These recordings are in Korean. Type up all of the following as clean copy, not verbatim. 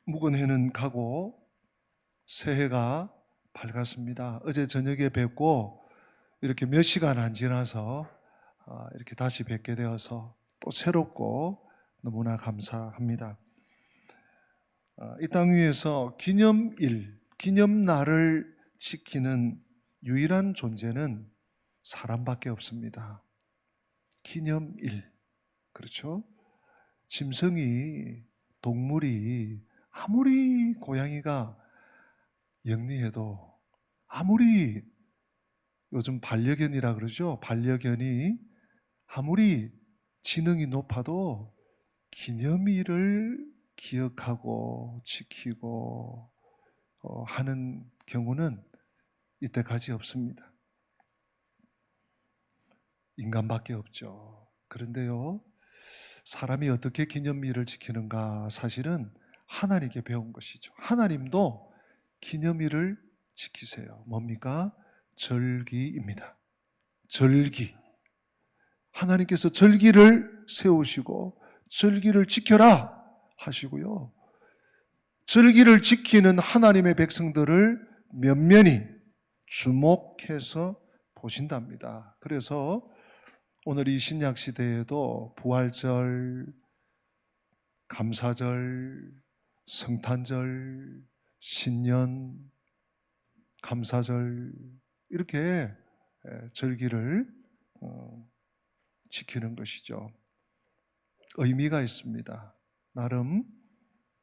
묵은 해는 가고 새해가 밝았습니다. 어제 저녁에 뵙고 이렇게 몇 시간 안 지나서 이렇게 다시 뵙게 되어서 또 새롭고 너무나 감사합니다. 이 땅 위에서 기념일, 기념날을 지키는 유일한 존재는 사람밖에 없습니다. 기념일, 그렇죠? 짐승이, 동물이 아무리 고양이가 영리해도, 아무리 요즘 반려견이라 그러죠. 반려견이 아무리 지능이 높아도 기념일을 기억하고 지키고 하는 경우는 이때까지 없습니다. 인간밖에 없죠. 그런데요, 사람이 어떻게 기념일을 지키는가, 사실은 하나님께 배운 것이죠. 하나님도 기념일을 지키세요. 뭡니까? 절기입니다. 절기. 하나님께서 절기를 세우시고 절기를 지켜라 하시고요, 절기를 지키는 하나님의 백성들을 면면히 주목해서 보신답니다. 그래서 오늘 이 신약 시대에도 부활절, 감사절, 성탄절, 신년, 감사절, 이렇게 절기를 지키는 것이죠. 의미가 있습니다. 나름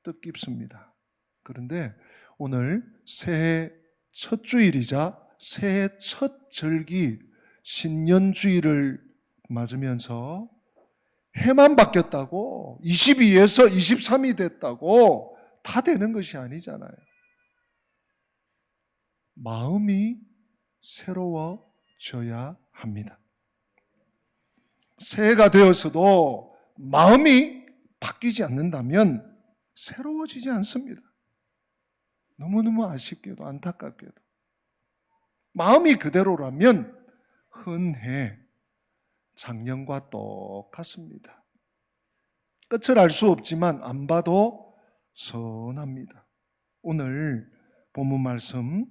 뜻깊습니다. 그런데 오늘 새해 첫 주일이자 새해 첫 절기 신년주일을 맞으면서 해만 바뀌었다고 22에서 23이 됐다고 다 되는 것이 아니잖아요. 마음이 새로워져야 합니다. 새해가 되어서도 마음이 바뀌지 않는다면 새로워지지 않습니다. 너무너무 아쉽게도 안타깝게도 마음이 그대로라면 흔해 작년과 똑같습니다. 끝을 알 수 없지만 안 봐도 선합니다. 오늘 본문 말씀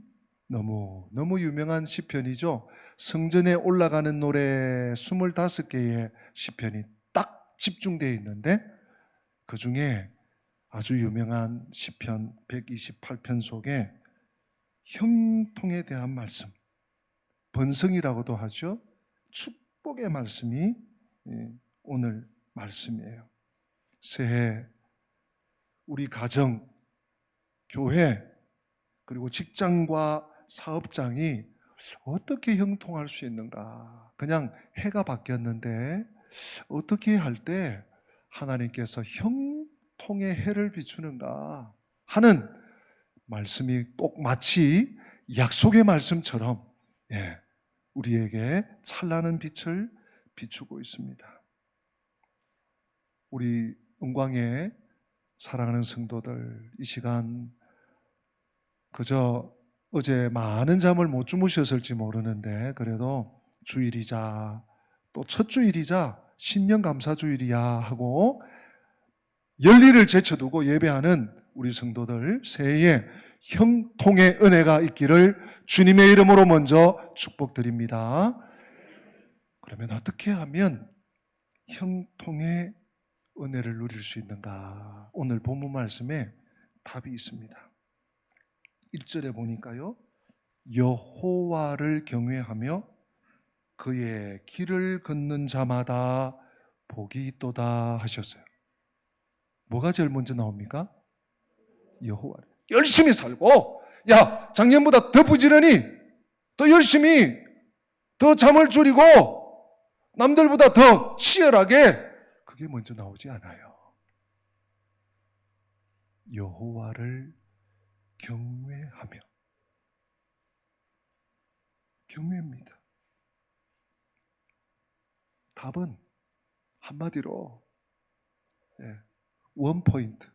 너무 유명한 시편이죠. 성전에 올라가는 노래 25개의 시편이 딱 집중되어 있는데 그 중에 아주 유명한 시편 128편 속에 형통에 대한 말씀, 번성이라고도 하죠. 축복의 말씀이 오늘 말씀이에요. 새해 우리 가정, 교회, 그리고 직장과 사업장이 어떻게 형통할 수 있는가? 그냥 해가 바뀌었는데 어떻게 할 때 하나님께서 형통의 해를 비추는가 하는 말씀이 꼭 마치 약속의 말씀처럼 우리에게 찬란한 빛을 비추고 있습니다. 우리 은광의 사랑하는 성도들, 이 시간 그저 어제 많은 잠을 못 주무셨을지 모르는데 그래도 주일이자 또 첫 주일이자 신년 감사주일이야 하고 열리를 제쳐두고 예배하는 우리 성도들, 새해에 형통의 은혜가 있기를 주님의 이름으로 먼저 축복드립니다. 그러면 어떻게 하면 형통의 은혜를 누릴 수 있는가? 오늘 본문 말씀에 답이 있습니다. 1절에 보니까요, 여호와를 경외하며 그의 길을 걷는 자마다 복이 있도다 하셨어요. 뭐가 제일 먼저 나옵니까? 여호와를 열심히 살고, 야, 작년보다 더 부지런히, 더 열심히, 더 잠을 줄이고 남들보다 더 치열하게, 그게 먼저 나오지 않아요. 여호와를 경외하며, 경외입니다. 답은 한마디로 원포인트,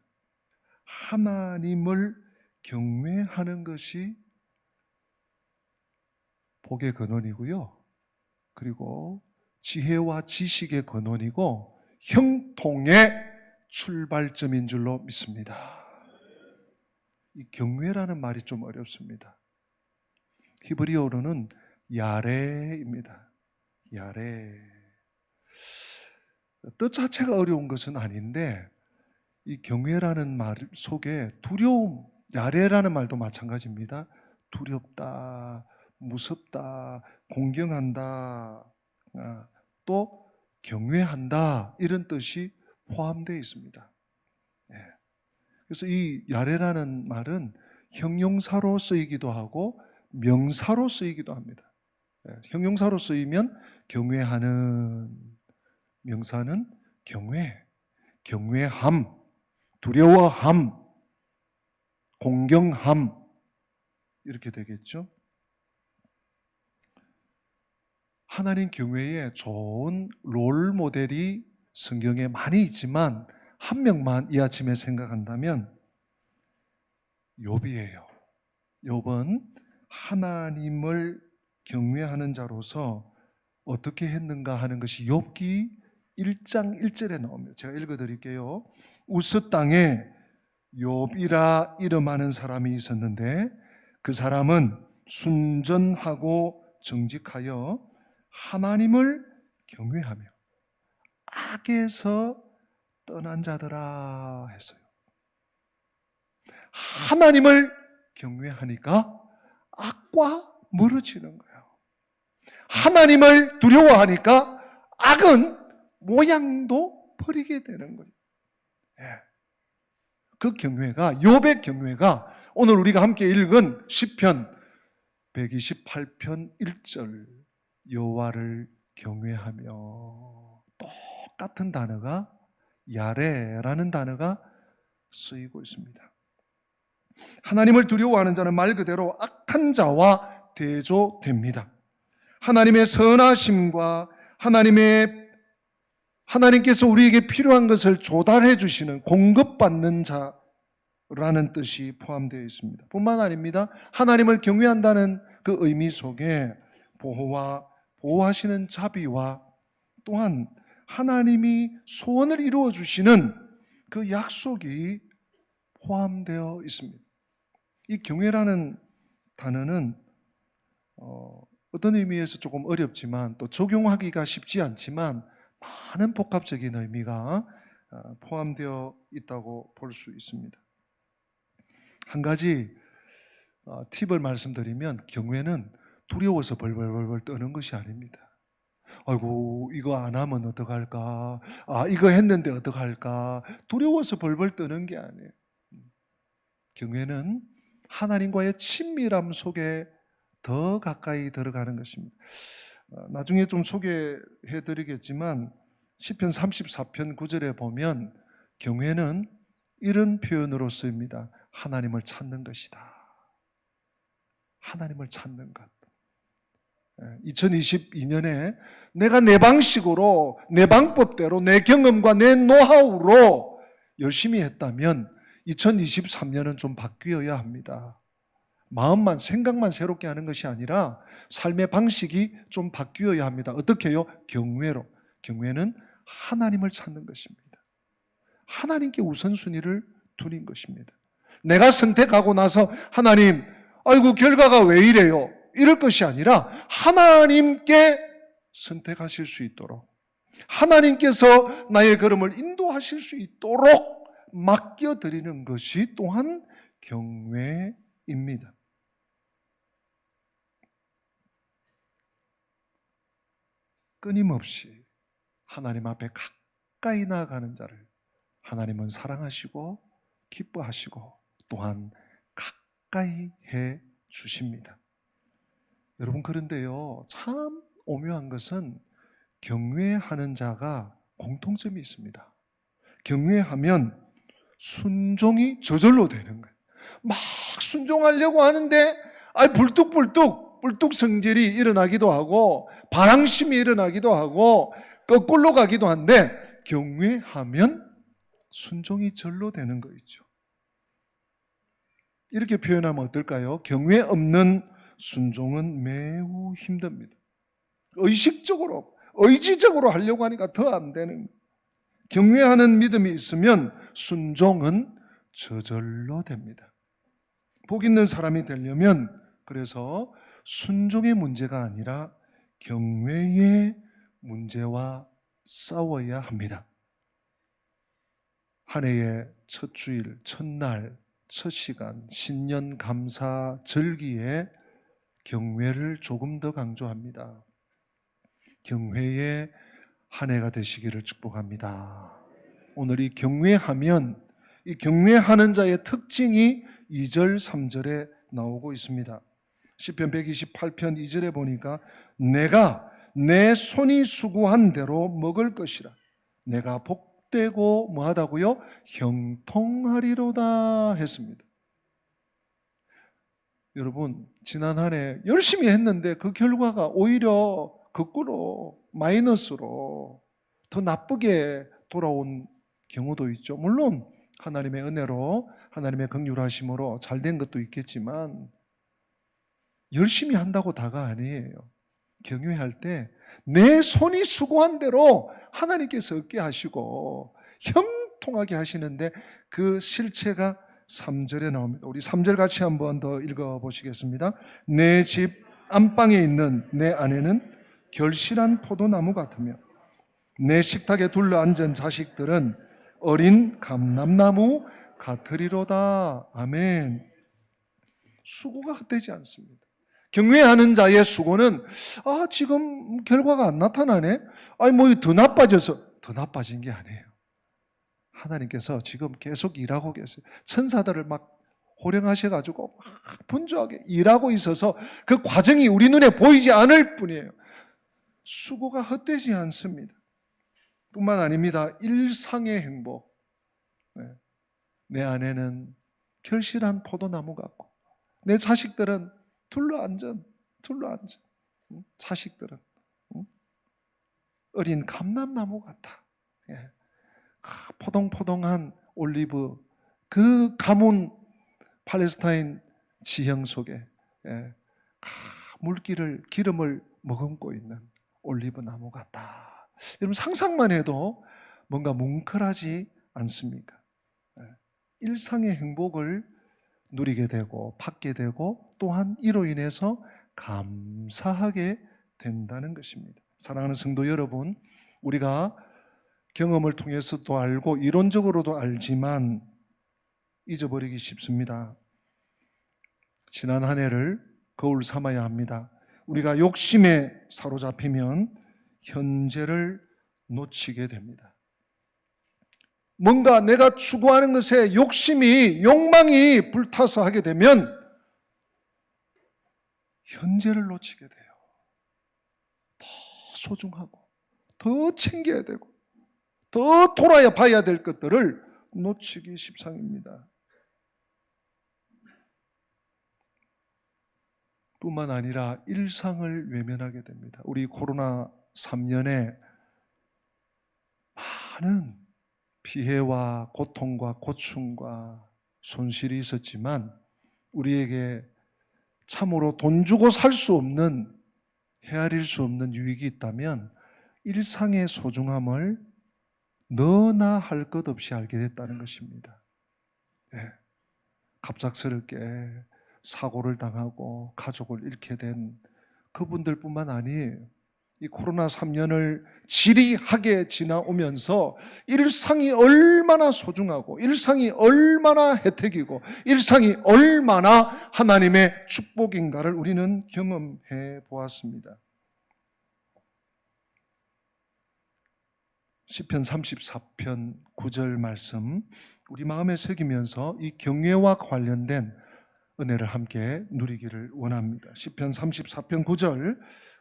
하나님을 경외하는 것이 복의 근원이고요, 그리고 지혜와 지식의 근원이고 형통의 출발점인 줄로 믿습니다. 이 경외라는 말이 좀 어렵습니다. 히브리어로는 야레입니다. 야레. 뜻 자체가 어려운 것은 아닌데 이 경외라는 말 속에 두려움, 야레라는 말도 마찬가지입니다. 두렵다, 무섭다, 공경한다, 또 경외한다, 이런 뜻이 포함되어 있습니다. 그래서 이 야레라는 말은 형용사로 쓰이기도 하고 명사로 쓰이기도 합니다. 형용사로 쓰이면 경외하는, 명사는 경외, 경외함, 두려워함, 공경함, 이렇게 되겠죠. 하나님 경외에 좋은 롤 모델이 성경에 많이 있지만 한 명만 이 아침에 생각한다면 욥이에요. 욥은 하나님을 경외하는 자로서 어떻게 했는가 하는 것이 욥기 1장 1절에 나옵니다. 제가 읽어드릴게요. 우스 땅에 욥이라 이름하는 사람이 있었는데 그 사람은 순전하고 정직하여 하나님을 경외하며 악에서 떠난 자더라 했어요. 하나님을 경외하니까 악과 멀어지는 거예요. 하나님을 두려워하니까 악은 모양도 버리게 되는 거예요. 그 경외가, 욥의 경외가 오늘 우리가 함께 읽은 시편 128편 1절 여호와를 경외하며, 똑같은 단어가 야레라는 단어가 쓰이고 있습니다. 하나님을 두려워하는 자는 말 그대로 악한 자와 대조됩니다. 하나님의 선하심과 하나님께서 우리에게 필요한 것을 조달해 주시는, 공급받는 자라는 뜻이 포함되어 있습니다. 뿐만 아닙니다. 하나님을 경외한다는 그 의미 속에 보호하시는 자비와 또한 하나님이 소원을 이루어 주시는 그 약속이 포함되어 있습니다. 이 경외라는 단어는 어떤 의미에서 조금 어렵지만 또 적용하기가 쉽지 않지만 많은 복합적인 의미가 포함되어 있다고 볼 수 있습니다. 한 가지 팁을 말씀드리면, 경외는 두려워서 벌벌벌 떠는 것이 아닙니다. 아이고, 이거 안 하면 어떡할까? 이거 했는데 어떡할까? 두려워서 벌벌 떠는 게 아니에요. 경외는 하나님과의 친밀함 속에 더 가까이 들어가는 것입니다. 나중에 좀 소개해 드리겠지만 시편 34편 9절에 보면 경외는 이런 표현으로 쓰입니다. 하나님을 찾는 것이다. 하나님을 찾는 것. 2022년에 내가 내 방식으로, 내 방법대로, 내 경험과 내 노하우로 열심히 했다면 2023년은 좀 바뀌어야 합니다. 마음만, 생각만 새롭게 하는 것이 아니라 삶의 방식이 좀 바뀌어야 합니다. 어떻게 해요? 경외로. 경외는 하나님을 찾는 것입니다. 하나님께 우선순위를 두는 것입니다. 내가 선택하고 나서 하나님, 아이고 결과가 왜 이래요? 이럴 것이 아니라 하나님께 선택하실 수 있도록, 하나님께서 나의 걸음을 인도하실 수 있도록 맡겨드리는 것이 또한 경외입니다. 끊임없이 하나님 앞에 가까이 나아가는 자를 하나님은 사랑하시고 기뻐하시고 또한 가까이 해 주십니다. 여러분, 그런데요, 참 오묘한 것은 경외하는 자가 공통점이 있습니다. 경외하면 순종이 저절로 되는 거예요. 막 순종하려고 하는데 불뚝 성질이 일어나기도 하고 반항심이 일어나기도 하고 거꾸로 가기도 한데, 경외하면 순종이 절로 되는 거 있죠. 이렇게 표현하면 어떨까요? 경외 없는 순종은 매우 힘듭니다. 의식적으로, 의지적으로 하려고 하니까 더 안 되는 거예요. 경외하는 믿음이 있으면 순종은 저절로 됩니다. 복 있는 사람이 되려면 그래서 순종의 문제가 아니라 경외의 문제와 싸워야 합니다. 한 해의 첫 주일, 첫날, 첫 시간, 신년 감사 절기에 경외를 조금 더 강조합니다. 경외의 한 해가 되시기를 축복합니다. 오늘 이 경외하면 이 경외하는 자의 특징이 2절, 3절에 나오고 있습니다. 시편 128편 2절에 보니까 내가 내 손이 수고한 대로 먹을 것이라. 내가 복되고 뭐하다고요? 형통하리로다 했습니다. 여러분, 지난 한 해 열심히 했는데 그 결과가 오히려 거꾸로 마이너스로 더 나쁘게 돌아온 경우도 있죠. 물론 하나님의 은혜로 하나님의 긍휼하심으로 잘 된 것도 있겠지만 열심히 한다고 다가 아니에요. 경외할 때 내 손이 수고한 대로 하나님께서 얻게 하시고 형통하게 하시는데 그 실체가 3절에 나옵니다. 우리 3절 같이 한번 더 읽어보시겠습니다. 내 집 안방에 있는 내 아내는 결실한 포도나무 같으며 내 식탁에 둘러앉은 자식들은 어린 감람나무 같으리로다. 아멘. 수고가 헛되지 않습니다. 경외하는 자의 수고는 지금 결과가 안 나타나네. 더 나빠진 게 아니에요. 하나님께서 지금 계속 일하고 계세요. 천사들을 막 호령하셔가지고 막 분주하게 일하고 있어서 그 과정이 우리 눈에 보이지 않을 뿐이에요. 수고가 헛되지 않습니다. 뿐만 아닙니다. 일상의 행복. 내 아내는 결실한 포도나무 같고 내 자식들은 둘러앉은 자식들은 어린 감람나무 같아. 포동포동한 올리브, 그 가문 팔레스타인 지형 속에 기름을 머금고 있는 올리브 나무 같다. 여러분 상상만 해도 뭔가 뭉클하지 않습니까? 일상의 행복을 누리게 되고 받게 되고 또한 이로 인해서 감사하게 된다는 것입니다. 사랑하는 성도 여러분, 우리가 경험을 통해서도 알고 이론적으로도 알지만 잊어버리기 쉽습니다. 지난 한 해를 거울 삼아야 합니다. 우리가 욕심에 사로잡히면 현재를 놓치게 됩니다. 뭔가 내가 추구하는 것에 욕망이 불타서 하게 되면 현재를 놓치게 돼요. 더 소중하고 더 챙겨야 되고 더 돌아야 봐야 될 것들을 놓치기 십상입니다. 뿐만 아니라 일상을 외면하게 됩니다. 우리 코로나 3년에 많은 피해와 고통과 고충과 손실이 있었지만 우리에게 참으로 돈 주고 살 수 없는, 헤아릴 수 없는 유익이 있다면 일상의 소중함을 너나 할 것 없이 알게 됐다는 것입니다. 갑작스럽게 사고를 당하고 가족을 잃게 된 그분들뿐만 아니에요. 이 코로나 3년을 지리하게 지나오면서 일상이 얼마나 소중하고 일상이 얼마나 혜택이고 일상이 얼마나 하나님의 축복인가를 우리는 경험해 보았습니다. 시편 34편 9절 말씀 우리 마음에 새기면서 이 경외와 관련된 은혜를 함께 누리기를 원합니다. 시편 34편 9절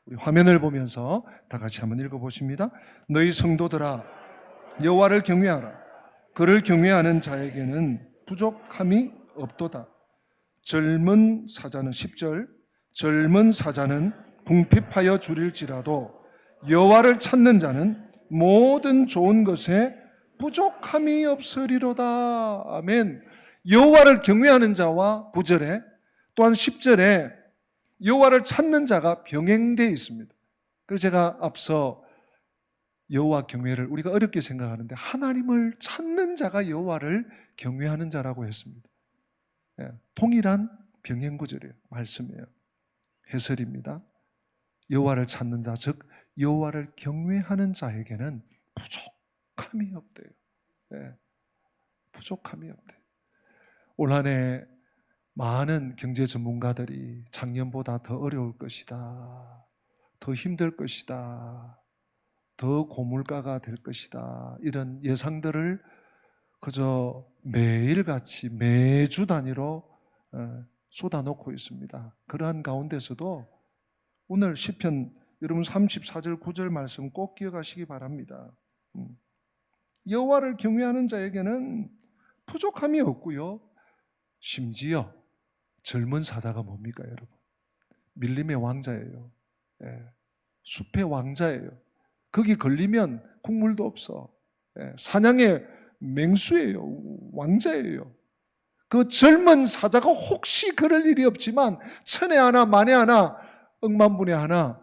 우리 화면을 보면서 다 같이 한번 읽어보십니다. 너희 성도들아 여호와를 경외하라. 그를 경외하는 자에게는 부족함이 없도다. 젊은 사자는 10절 젊은 사자는 궁핍하여 주릴지라도 여호와를 찾는 자는 모든 좋은 것에 부족함이 없으리로다. 아멘. 여호와를 경외하는 자와 9절에 또한 10절에 여호와를 찾는 자가 병행되어 있습니다. 그래서 제가 앞서 여호와 경외를 우리가 어렵게 생각하는데 하나님을 찾는 자가 여호와를 경외하는 자라고 했습니다. 동일한 병행 구절이에요. 말씀이에요. 해설입니다. 여호와를 찾는 자, 즉 여호와를 경외하는 자에게는 부족함이 없대요. 부족함이 없대요. 올 한 해 많은 경제 전문가들이 작년보다 더 어려울 것이다, 더 힘들 것이다, 더 고물가가 될 것이다, 이런 예상들을 그저 매일같이 매주 단위로 쏟아놓고 있습니다. 그러한 가운데서도 오늘 시편 여러분 34절 9절 말씀 꼭 기억하시기 바랍니다. 여호와를 경외하는 자에게는 부족함이 없고요, 심지어 젊은 사자가 뭡니까 여러분? 밀림의 왕자예요. 숲의 왕자예요. 거기 걸리면 국물도 없어. 사냥의 맹수예요. 왕자예요. 그 젊은 사자가 혹시 그럴 일이 없지만 천에 하나 만에 하나 억만분에 하나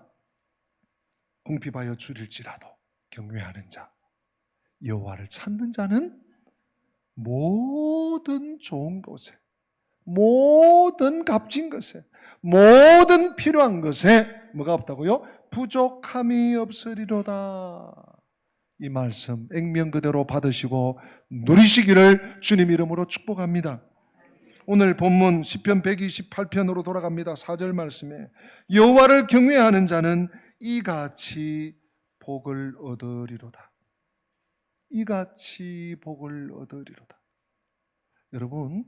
궁핍하여 줄일지라도 경외하는 자, 여호와를 찾는 자는 모든 좋은 것에, 모든 값진 것에, 모든 필요한 것에 뭐가 없다고요? 부족함이 없으리로다. 이 말씀 액면 그대로 받으시고 누리시기를 주님 이름으로 축복합니다. 오늘 본문 시편 128편으로 돌아갑니다. 4절 말씀에 여호와를 경외하는 자는 이같이 복을 얻으리로다. 이같이 복을 얻으리로다. 여러분,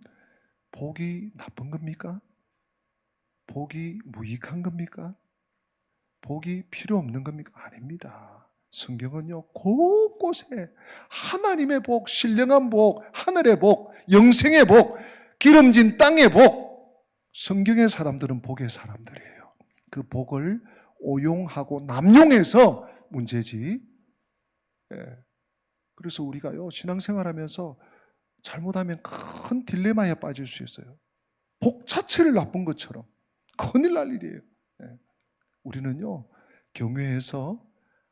복이 나쁜 겁니까? 복이 무익한 겁니까? 복이 필요 없는 겁니까? 아닙니다. 성경은요, 곳곳에 하나님의 복, 신령한 복, 하늘의 복, 영생의 복, 기름진 땅의 복, 성경의 사람들은 복의 사람들이에요. 그 복을 오용하고 남용해서 문제지. 그래서 우리가요, 신앙생활하면서 잘못하면 큰 딜레마에 빠질 수 있어요. 복 자체를 나쁜 것처럼 큰일 날 일이에요. 우리는요, 경외해서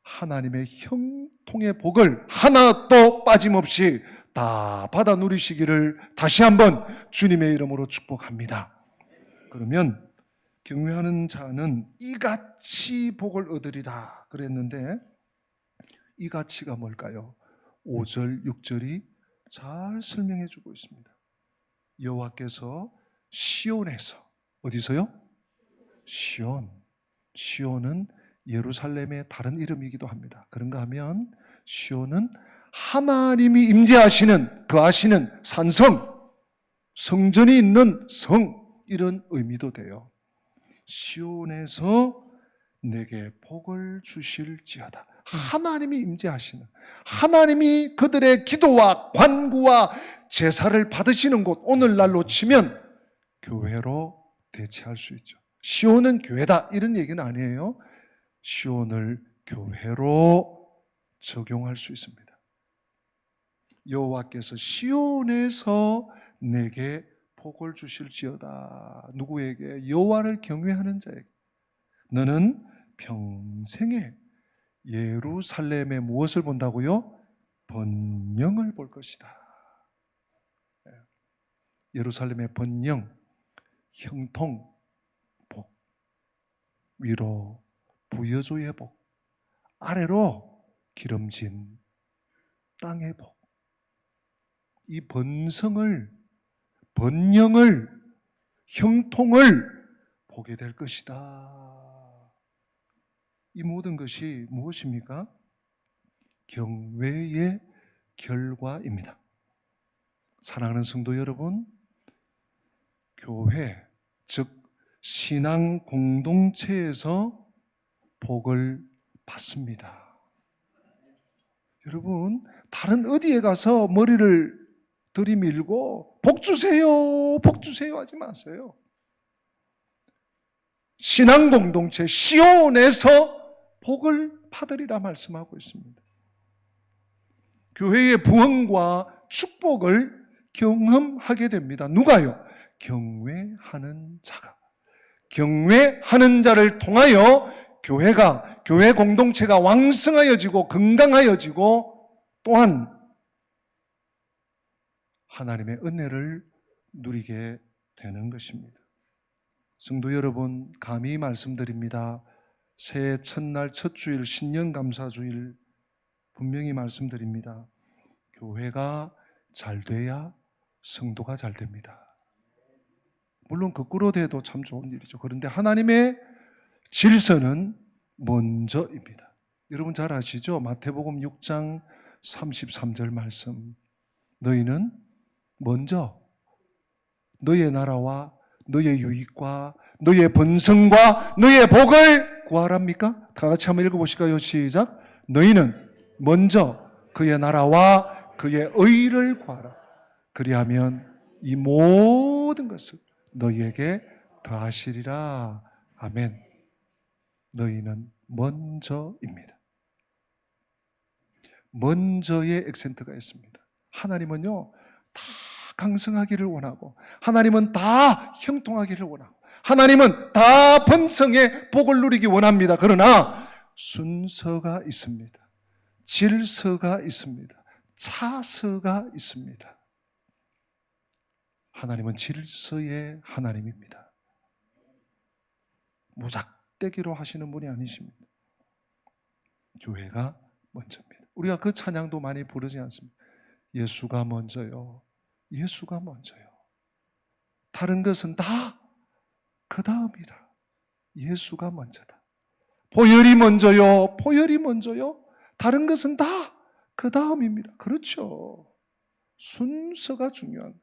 하나님의 형통의 복을 하나도 빠짐없이 다 받아 누리시기를 다시 한번 주님의 이름으로 축복합니다. 그러면 경외하는 자는 이같이 복을 얻으리다 그랬는데, 이 가치가 뭘까요? 5절, 6절이 잘 설명해 주고 있습니다. 여호와께서 시온에서, 어디서요? 시온은 예루살렘의 다른 이름이기도 합니다. 그런가 하면 시온은 하나님이 임재하시는, 거하시는 산성, 성전이 있는 성, 이런 의미도 돼요. 시온에서 내게 복을 주실지어다. 하나님이 임재하시는, 하나님이 그들의 기도와 관구와 제사를 받으시는 곳, 오늘날로 치면 교회로 대체할 수 있죠. 시온은 교회다 이런 얘기는 아니에요. 시온을 교회로 적용할 수 있습니다. 여호와께서 시온에서 내게 복을 주실지어다. 누구에게? 여호와를 경외하는 자에게. 너는 평생에 예루살렘에 무엇을 본다고요? 번영을 볼 것이다. 예루살렘의 번영, 형통, 복, 위로, 부여조의 복, 아래로 기름진 땅의 복. 이 번성을, 번영을, 형통을 보게 될 것이다. 이 모든 것이 무엇입니까? 경외의 결과입니다. 사랑하는 성도 여러분, 교회, 즉 신앙 공동체에서 복을 받습니다. 여러분, 다른 어디에 가서 머리를 들이밀고 복 주세요, 복 주세요 하지 마세요. 신앙 공동체 시온에서 복을 받으리라 말씀하고 있습니다. 교회의 부흥과 축복을 경험하게 됩니다. 누가요? 경외하는 자가. 경외하는 자를 통하여 교회가, 교회 공동체가 왕성하여지고 건강하여지고 또한 하나님의 은혜를 누리게 되는 것입니다. 성도 여러분, 감히 말씀드립니다. 새해 첫날 첫 주일 신년감사주일 분명히 말씀드립니다. 교회가 잘 돼야 성도가 잘 됩니다. 물론 거꾸로 돼도 참 좋은 일이죠. 그런데 하나님의 질서는 먼저입니다. 여러분 잘 아시죠? 마태복음 6장 33절 말씀. 너희는 먼저 너의 나라와 너의 유익과 너의 번성과 너의 복을 구하랍니까? 다 같이 한번 읽어보실까요? 시작. 너희는 먼저 그의 나라와 그의 의를 구하라. 그리하면 이 모든 것을 너희에게 더하시리라. 아멘. 너희는 먼저입니다. 먼저의 액센트가 있습니다. 하나님은요, 다 강성하기를 원하고, 하나님은 다 형통하기를 원하고, 하나님은 다 번성의 복을 누리기 원합니다. 그러나 순서가 있습니다. 질서가 있습니다. 차서가 있습니다. 하나님은 질서의 하나님입니다. 무작대기로 하시는 분이 아니십니다. 교회가 먼저입니다. 우리가 그 찬양도 많이 부르지 않습니까? 예수가 먼저요. 예수가 먼저요. 다른 것은 다 그 다음이라. 예수가 먼저다. 보혈이 먼저요. 보혈이 먼저요. 다른 것은 다 그 다음입니다. 그렇죠. 순서가 중요한.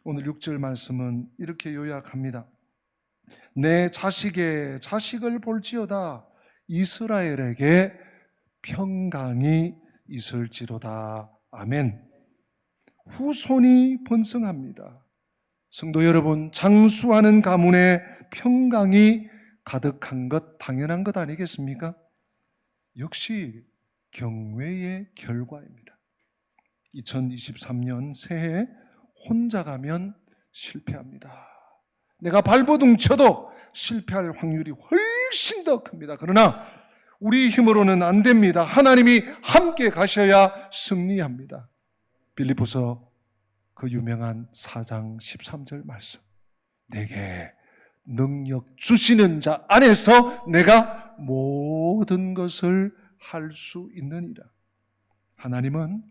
오늘 6절 말씀은 이렇게 요약합니다. 내 자식의 자식을 볼지어다. 이스라엘에게 평강이 있을지로다. 아멘. 후손이 번성합니다. 성도 여러분, 장수하는 가문에 평강이 가득한 것 당연한 것 아니겠습니까? 역시 경외의 결과입니다. 2023년 새해 혼자 가면 실패합니다. 내가 발버둥 쳐도 실패할 확률이 훨씬 더 큽니다. 그러나 우리 힘으로는 안 됩니다. 하나님이 함께 가셔야 승리합니다. 빌립보서 그 유명한 4장 13절 말씀. 내게 능력 주시는 자 안에서 내가 모든 것을 할 수 있느니라. 하나님은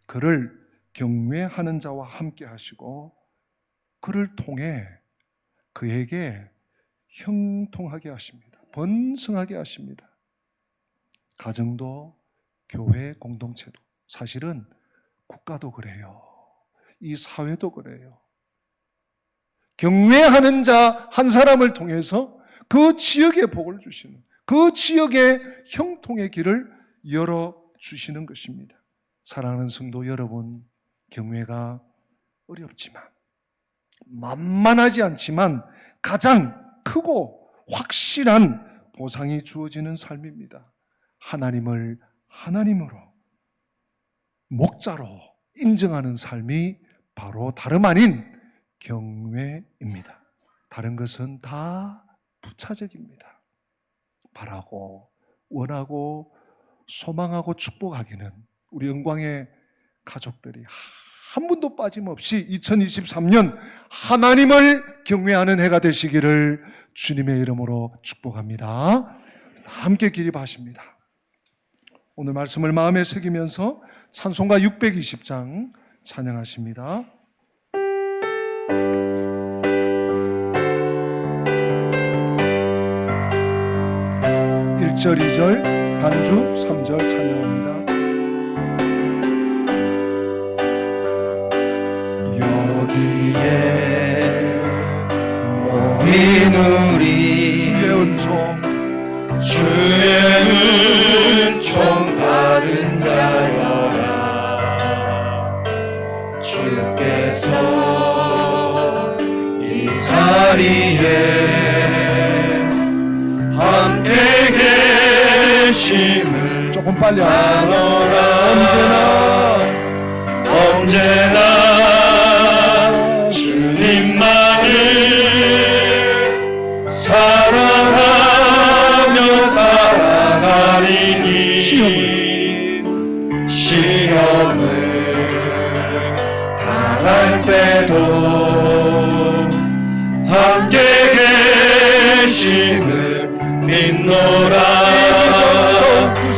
그를 경외하는 자와 함께 하시고 그를 통해 그에게 형통하게 하십니다. 번성하게 하십니다. 가정도 교회 공동체도 사실은 국가도 그래요. 이 사회도 그래요. 경외하는 자 한 사람을 통해서 그 지역에 복을 주시는, 그 지역의 형통의 길을 열어주시는 것입니다. 사랑하는 성도 여러분, 경외가 어렵지만, 만만하지 않지만 가장 크고 확실한 보상이 주어지는 삶입니다. 하나님을 하나님으로, 목자로 인정하는 삶이 바로 다름 아닌 경외입니다. 다른 것은 다 부차적입니다. 바라고, 원하고, 소망하고 축복하기는 우리 영광의 가족들이 한 분도 빠짐없이 2023년 하나님을 경외하는 해가 되시기를 주님의 이름으로 축복합니다. 함께 기립하십니다. 오늘 말씀을 마음에 새기면서 찬송가 620장 찬양하십니다. 1절, 2절, 단주 3절 찬양합니다. 여기에 모인 우리 주의 은총 받은 자여라. 주께서 이 자리에 함께 계심을 조금 빨리 하시라. 언제나 주님만을 사랑하며 따라가리니 시험을 당할 때 믿노라.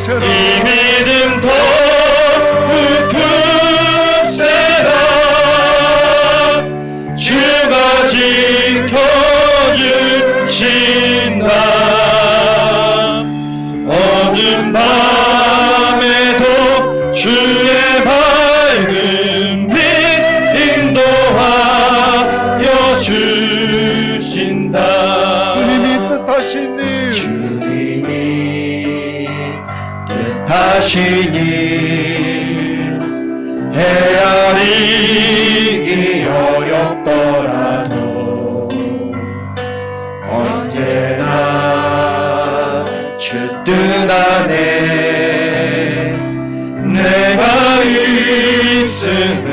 이 믿음 더욱 굳세라. 주가 지켜주신다. 어두운 밤에도 주의 밝은 빛 인도하여 주신다. 주님이 뜻하시니 헤아리기 어렵더라도 언제나 주 뜻 안에 내가 있음을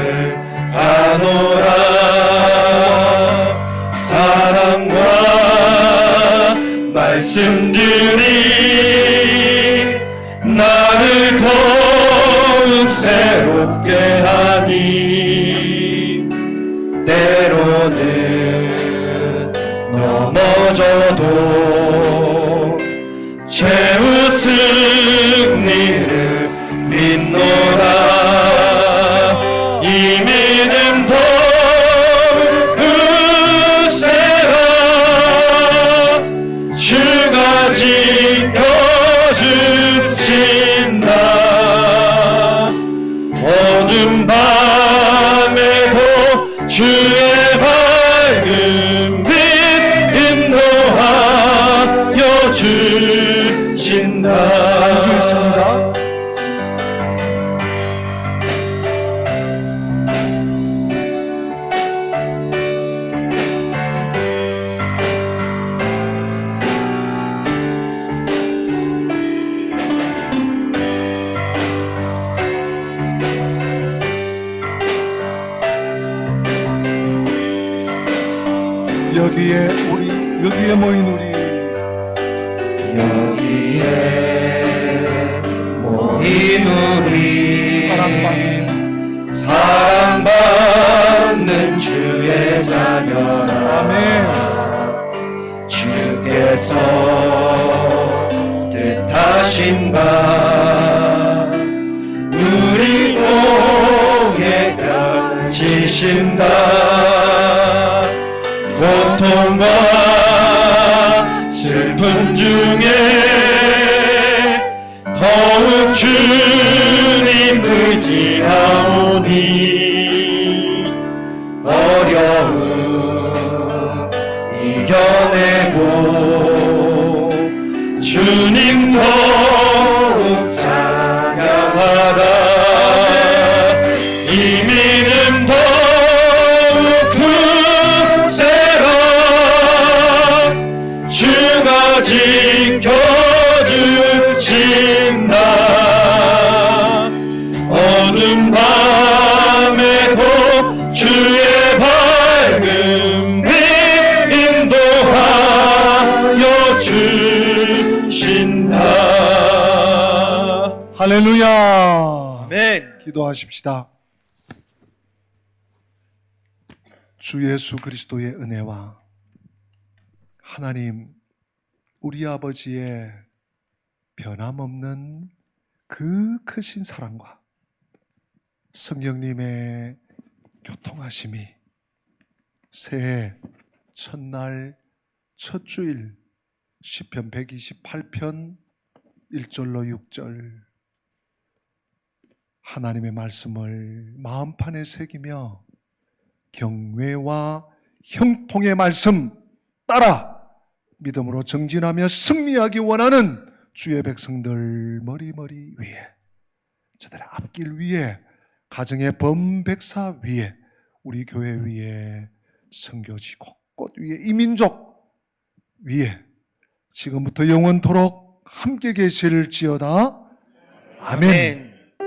아노라. 사랑과 말씀들이 나를 더욱 새롭게 하니 때로는 넘어져도 최후 승리를 믿노라. 이 믿음 더욱 굳세라. 주가 지켜주신다. 어두운 밤에도 주의 밝은 빛 인도하여 주신다. 안주 있습니다. 여기에 모인 우리 사랑받는 주의 자녀라. 아멘. 주께서 뜻하신 바 우리 통에 펼치신다. 고통과 슬픔 중에 더욱 주님 의지하오니 어려움 이겨내고 주님 더욱 찬양하라. 이 믿음 더욱 굳세라. 주가 지켜주신다. 어두운 밤에도 주의 밝은 빛 인도하여 주신다. 할렐루야. 아멘. 기도하십시다. 주 예수 그리스도의 은혜와 하나님 우리 아버지의 변함없는 그 크신 사랑과 성령님의 교통하심이 새해 첫날 첫 주일 시편 128편 1절로 6절 하나님의 말씀을 마음판에 새기며 경외와 형통의 말씀 따라 믿음으로 정진하며 승리하기 원하는 주의 백성들 머리머리 위에, 저들의 앞길 위에, 가정의 범백사 위에, 우리 교회 위에, 선교지 곳곳 위에, 이 민족 위에 지금부터 영원토록 함께 계실지어다. 아멘.